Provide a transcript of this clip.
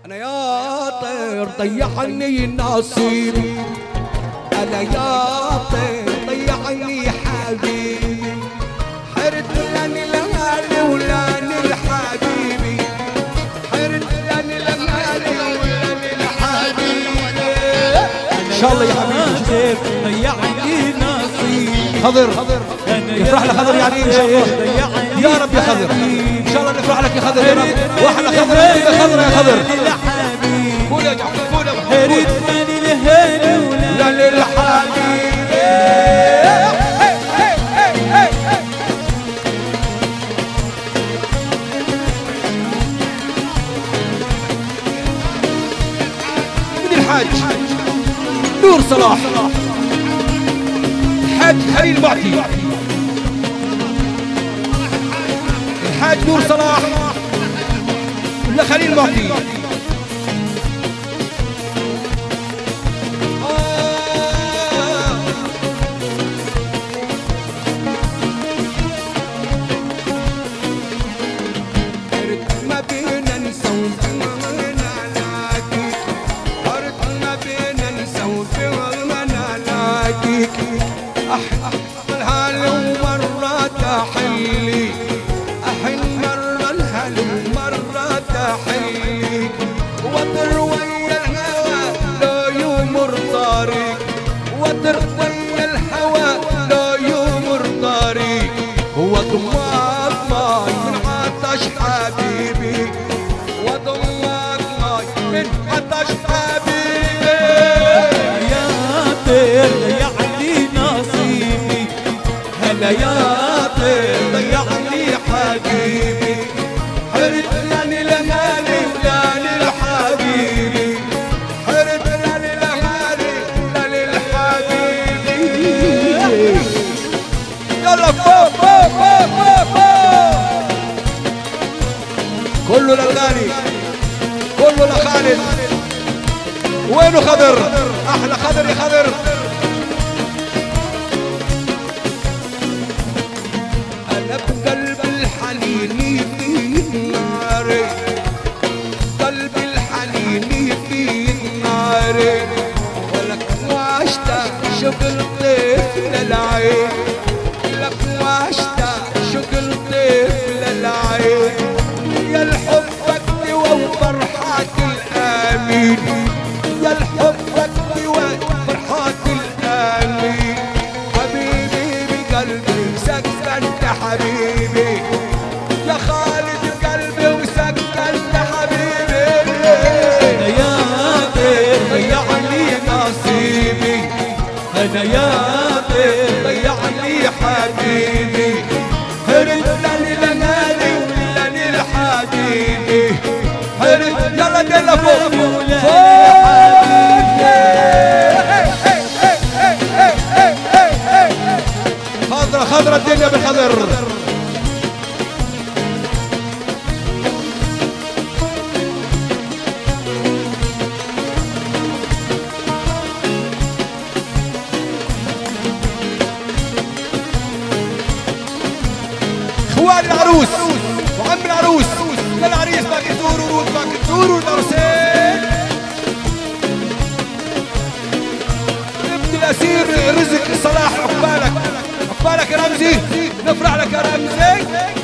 انا يا طير ضيعني نصيبي، انا يا طير ضيعني حبيبي، حرت لاني لغالي ولاني الحبيبي، حرت لاني لغالي ولاني الحبيبي. ان شاء الله يا حبيبي ضيعني نصيبي. خضر يفرح لك خضر يعني ان شاء الله يا رب يا خضر، ان شاء الله نفرح لك يا خضر يا رب. واحنا خضر يا خضر يا خضر. قول يا جعفر قول يا محمود. هريت مالي لهاني ولا للحبيب. من الحاج نور صلاح، الحاج خليل معطي، الحاج نور صلاح ولا خليل معطي. ما بينا نسوي الهلو مرة تحلي، أحن مرة الهلو مرة تحلي، وطر ويا الهوى لا يمر طريق، وطر ويا الهوى لا يمر طريق، وضمك ماي من عطش حبيبي، وضمك ماي من عطش حبيبي. يا طير هلا يا طير ضيعني حبيبي، حرت لاني لغالي ولاني الحبيبي، حرت لاني لغالي ولاني الحبيبي. يلا فوق فوق فوق فوق فوق، كله للغالي كله لخالد. وينه خضر؟ احلى خضر يا خضر. قلب الحنين في ناري، قلب الحنين في ناري، ولك واشتاق شغل طيف للعين، لك واشتاق شغل طيف للعين، يا الحب فكري وفرحات الامين، يا الحب فكري وفرحات الامين، حبيبي بقلبي سكنت حبيبي، يا خالد بقلبي وسكنت حبيبي. أنا يا طير ضيعني نصيبي، أنا يا طير ضيعني حبيبي، هرت لاني لغالي ولاني الحبيبي، هرت. يلا دينا فوق فوق. خضرة خضرة الدنيا بالخضر. اخوان العروس وعم العروس للعريس باقي تزور ورود باقي تزور والعروسين. ابن الاسير رزق صلاح عقبالك عقبالك يا رمزي، نفرح لك يا رمزي.